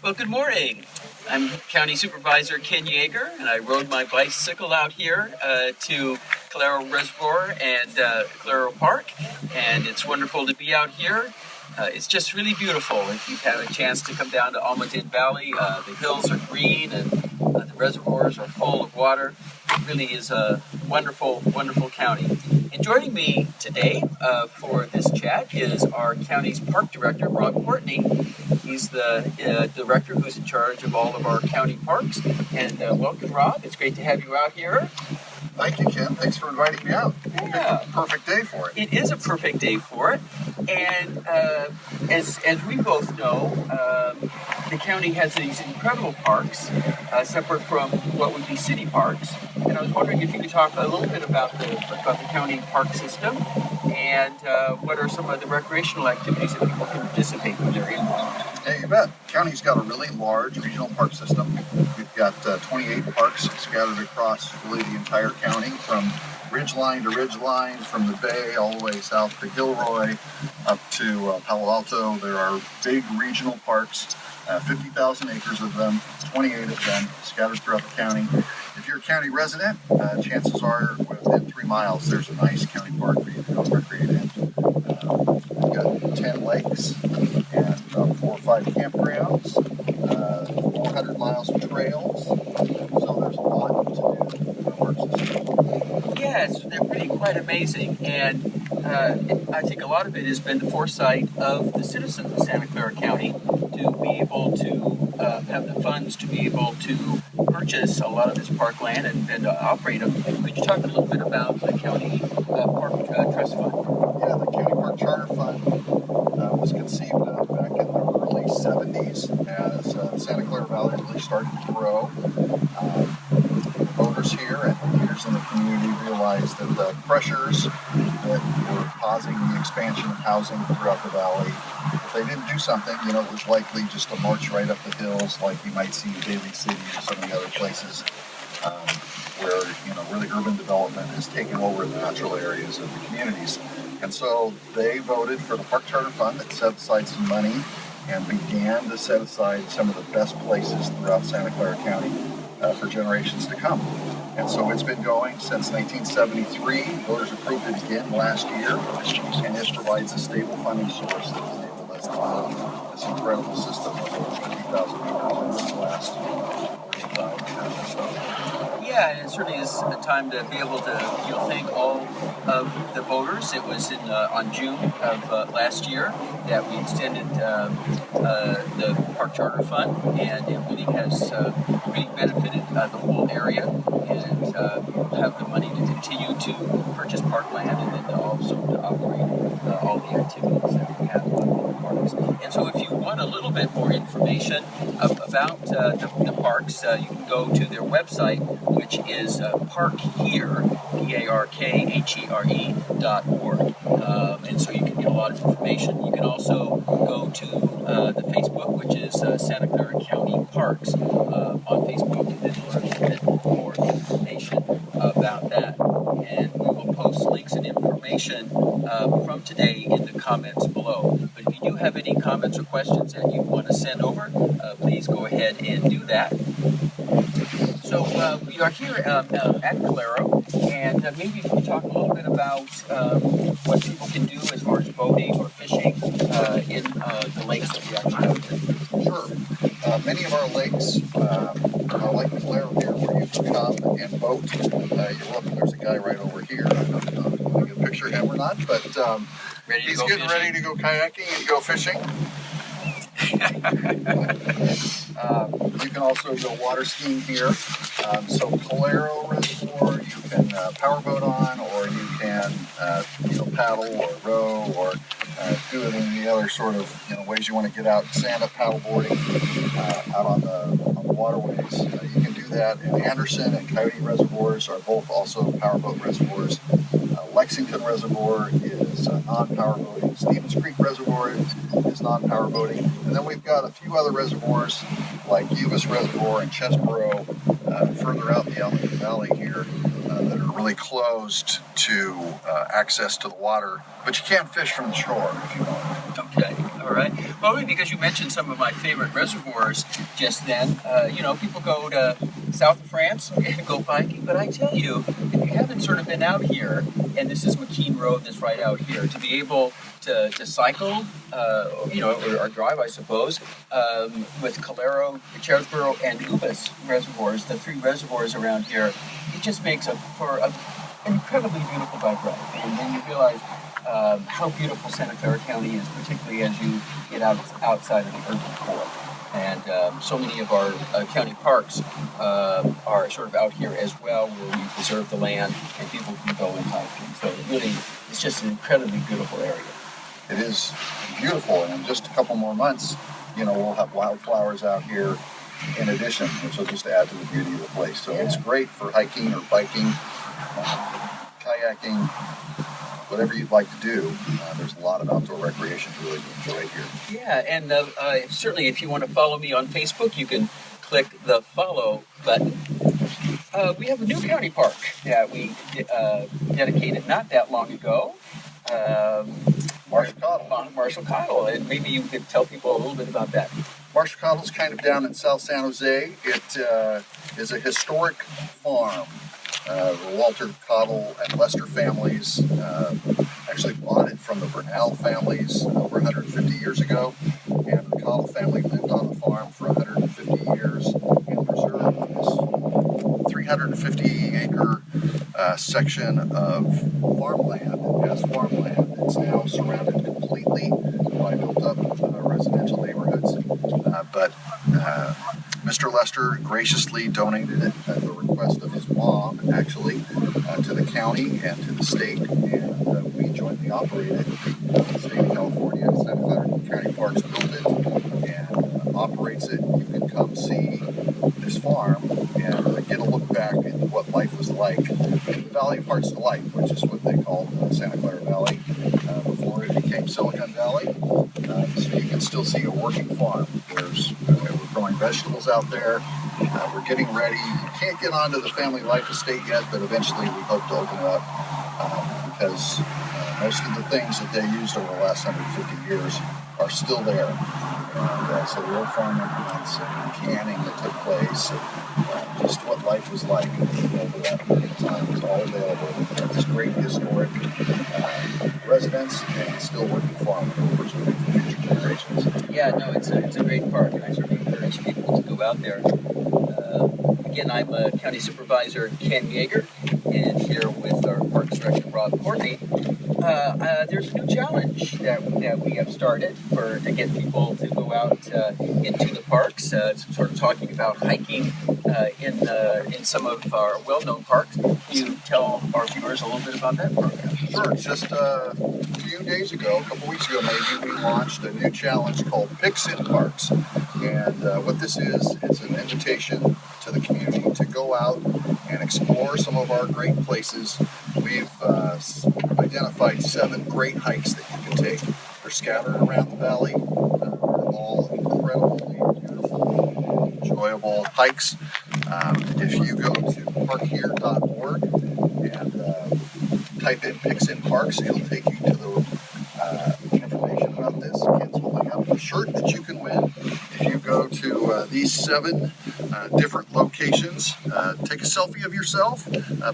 Well, good morning. I'm County Supervisor Ken Yeager, and I rode my bicycle out here to Calero Reservoir and Calero Park, and it's wonderful to be out here. It's just really beautiful. If you've had a chance to come down to Almaden Valley, the hills are green and the reservoirs are full of water. It really is a wonderful, wonderful county. And joining me today for this chat is our county's park director, Robb Courtney. He's the director who's in charge of all of our county parks. And welcome, Robb. It's great to have you out here. Thank you, Ken. Thanks for inviting me out. Yeah. Perfect day for it. It is a perfect day for it. And as we both know, the county has these incredible parks, separate from what would be city parks. And I was wondering if you could talk a little bit about the county park system and what are some of the recreational activities that people can participate when they're in one. Yeah, you bet. County's got a really large regional park system. We've got 28 parks scattered across really the entire county, from ridgeline to ridgeline, from the Bay all the way south to Gilroy, up to Palo Alto. There are big regional parks, 50,000 acres of them, 28 of them scattered throughout the county. If you're a county resident, chances are within 3 miles there's a nice county park for you to go recreate in. We've got 10 lakes and 4 or 5 campgrounds, 400 miles of trails, so there's a lot to do in the park system. Yes, they're really quite amazing, and I think a lot of it has been the foresight of the citizens of Santa Clara County to be able to have the funds to be able to purchase a lot of this parkland and operate them. Could you talk a little bit about the County Park Trust Fund? Yeah, the County Park Charter Fund was conceived back in the early 70s as Santa Clara Valley really started to grow. Voters here and leaders in the community realized that the pressures that were causing the expansion of housing throughout the valley, if they didn't do something, it was likely just to march right up the hills like you might see in Daly City or some of the other places where, really urban development has taken over the natural areas of the communities. And so they voted for the Park Charter Fund that set aside some money and began to set aside some of the best places throughout Santa Clara County for generations to come. And so it's been going since 1973. Voters approved it again last year, and it provides a stable funding source that has enabled us to build this incredible system of over 50,000 acres over the last 45 years or so. Yeah, and it certainly is a time to be able to thank all of the voters. It was on June of last year that we extended the Park Charter Fund, and it really has really benefited the whole area, and have the money to continue to purchase parkland and then also to operate all the activities that we have in the parks. And so if you want a little bit more information about the parks, you can go to their website, which is parkhere, PARKHERE.org. And so you can get a lot of information. You can also go to the Facebook, which is Santa Clara County Parks on Facebook, and then learn a bit more information about that. And we will post links and information from today in the comments below. But if you do have any comments or questions that you want to send over, please go ahead and do that. So we are here at Calero, and maybe you can talk a little bit about what people can do as far as boating or fishing in the lakes that we actually have. Sure. Many of our lakes are like Calero here, where you can come and boat. You're welcome. There's a guy right over here. I don't know if you want to get a picture of him or not, but he's getting ready to go kayaking and go fishing. You can also go water skiing here. So Calero Reservoir, you can powerboat on, or you can paddle or row, or do it in any other sort of ways you want to get out. Stand-up paddleboarding out on the waterways. You can do that. And Anderson and Coyote Reservoirs are both also powerboat reservoirs. Lexington Reservoir is non-power boating. Stevens Creek Reservoir is non-power boating. And then we've got a few other reservoirs like Uvis Reservoir and Chesborough further out in the Almaden Valley here that are really closed to access to the water. But you can fish from the shore if you want. Okay. All right. Well, because you mentioned some of my favorite reservoirs just then, people go to south of France and go biking, but I tell you, if you haven't sort of been out here, and this is McKean Road that's right out here, to be able to cycle, or drive, I suppose, with Calero, Charesboro, and Ubis reservoirs, the three reservoirs around here, it just makes for an incredibly beautiful bike ride. And then you realize how beautiful Santa Clara County is, particularly as you get outside of the urban core. And so many of our county parks are sort of out here as well, where we preserve the land and people can go and hiking. So it's just an incredibly beautiful area. It is beautiful, and in just a couple more months, we'll have wildflowers out here in addition, which will just add to the beauty of the place. So It's great for hiking or biking, kayaking, whatever you'd like to do. There's a lot of outdoor recreation to really enjoy here. Yeah, and certainly if you want to follow me on Facebook, you can click the follow button. We have a new county park that we dedicated not that long ago. Marshall Cottle, and maybe you could tell people a little bit about that. Marshall Cottle is kind of down in South San Jose. It is a historic farm. The Walter Cottle and Lester families actually bought it from the Burnell families over 150 years ago, and the Cottle family lived on the farm for 150 years and preserved this 350-acre section of farmland as farmland. It's now surrounded completely by built-up residential neighborhoods, but Mr. Lester graciously donated it at the request of his mom, actually, to the county and to the state, and we jointly operated it. The state of California, Santa Clara County Parks built it and operates it. You can come see this farm and get a look back at what life was like in the Valley of Heart's Delight, which is what they called Santa Clara Valley before it became Silicon Valley. So you can still see a working farm. We're growing vegetables out there. We're getting ready. You can't get onto the family life estate yet, but eventually we hope to open it up because most of the things that they used over the last 150 years are still there. And so the old farm implements and canning that took place, and just what life was like over that period of time is all available. It's great historic residence and still working farm for future generations. Yeah, no, it's a great park, and I certainly encourage people to go out there. Again, I'm County Supervisor Ken Yeager, and here with our Parks Director Robb Courtney. There's a new challenge that we have started to get people to go out into the parks. Sort of talking about hiking in some of our well-known parks. Can you tell our viewers a little bit about that program? Sure. Just a few days ago, a couple weeks ago maybe, we launched a new challenge called Picks in Parks. And what this is, it's an invitation to the community to go out and explore some of our great places. We've identified 7 great hikes that you can take. They're scattered around the valley. They're all incredibly beautiful, enjoyable hikes. If you go to parkhere.org and type in Picks in Parks, it'll take you to the information about this. Ken's holding up a shirt that you can win. If you go to these 7 different locations, take a selfie of yourself,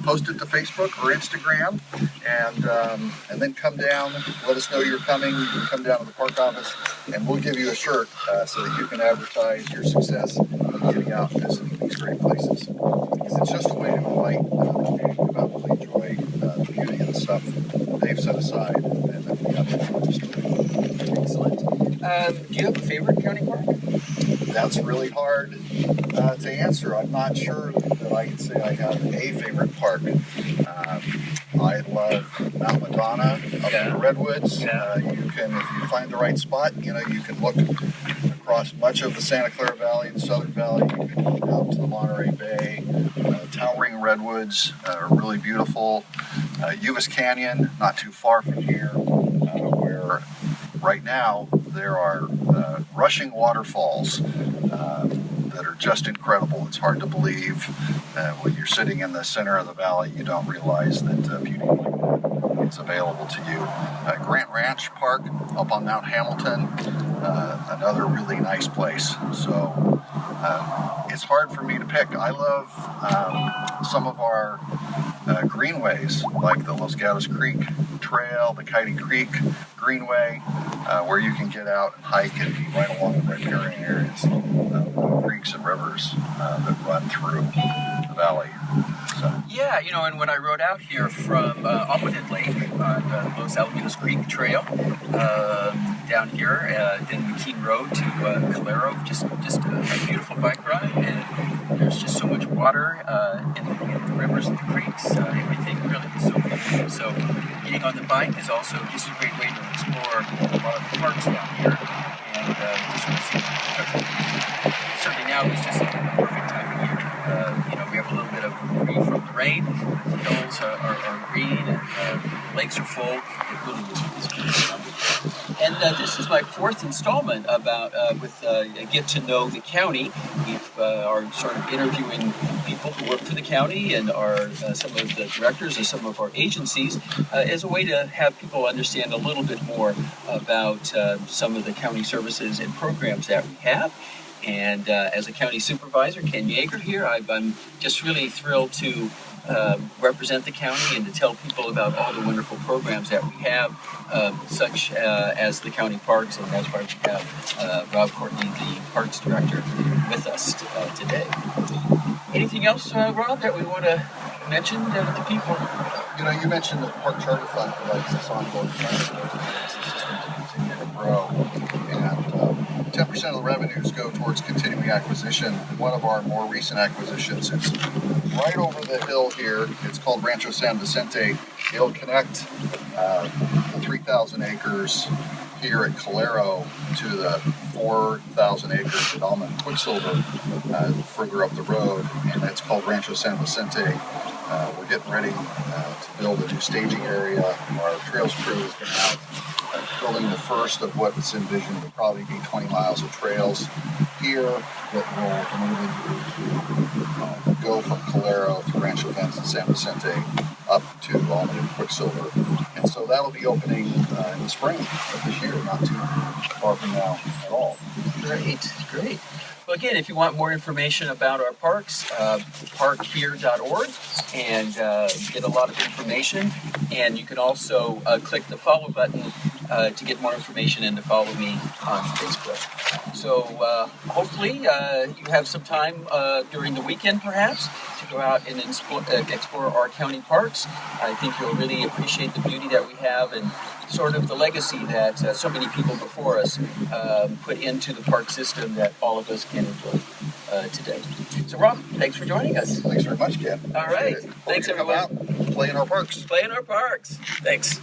post it to Facebook or Instagram, and then come down, let us know you're coming. You can come down to the park office and we'll give you a shirt so that you can advertise your success of getting out and visiting these great places. Because it's just a way to invite the community to come out and really enjoy the beauty of the stuff they've set aside and that we have to destroy. Excellent. Do you have a favorite county park? That's really hard to answer. I'm not sure that I can say I have a favorite park. I love Mount Madonna up in the Redwoods. You can, if you find the right spot, you can look across much of the Santa Clara Valley and Southern Valley. You can look out to the Monterey Bay. Towering redwoods are really beautiful. Uvis Canyon, not too far from here, where right now there are rushing waterfalls that are just incredible. It's hard to believe when you're sitting in the center of the valley, you don't realize that beauty like that amenities available to you. Grant Ranch Park up on Mount Hamilton, another really nice place. So it's hard for me to pick. I love some of our greenways, like the Los Gatos Creek Trail, the Kitey Creek Greenway, where you can get out and hike and be right along the riparian areas, creeks and rivers that run through the valley. So. Yeah, and when I rode out here from Almaden Lake on the Los Alamitos Creek Trail, down here, then McKean Road to Calero, just a beautiful bike ride, and there's just so much water in the rivers and the creeks, everything really is so beautiful. So getting on the bike is also just a great way to explore a lot of the parks down here, and just sort of see certainly now is just a perfect time of year. We have a little bit of relief from the rain, the hills are green, and lakes are full. It really is beautiful. And this is my fourth installment about with Get to Know the County. We are sort of interviewing people who work for the county and are some of the directors of some of our agencies as a way to have people understand a little bit more about some of the county services and programs that we have. And as a county supervisor, Ken Yeager here, I'm just really thrilled to represent the county and to tell people about all the wonderful programs that we have, such as the county parks, and that's why we have Robb Courtney, the parks director, with us today. Anything else, Rob, that we want to mention to the people? You mentioned the Park Charter Fund provides this ongoing funding for the system to continue to grow, and 10% of the revenues go towards continuing acquisition. One of our more recent acquisitions is right over the hill here. It's called Rancho San Vicente. It'll connect the 3,000 acres here at Calero to the 4,000 acres at Alma and Quicksilver further up the road, and it's called Rancho San Vicente. We're getting ready to build a new staging area. Our trails crew has been out building the first of what's envisioned to probably be 20 miles of trails here that will enable you to go from Calero through Rancho San Vicente up to Alma and Quicksilver. And so that'll be opening in the spring of this year, not too far from now at all. Great. Well, again, if you want more information about our parks, parkhere.org, and get a lot of information. And you can also click the follow button to get more information and to follow me on Facebook. So hopefully you have some time during the weekend, perhaps, to go out and explore our county parks. I think you'll really appreciate the beauty that we have and sort of the legacy that so many people before us put into the park system that all of us can enjoy today. So, Rob, thanks for joining us. Thanks very much, Ken. All right. Thanks, everyone. Play in our parks. Play in our parks. Thanks.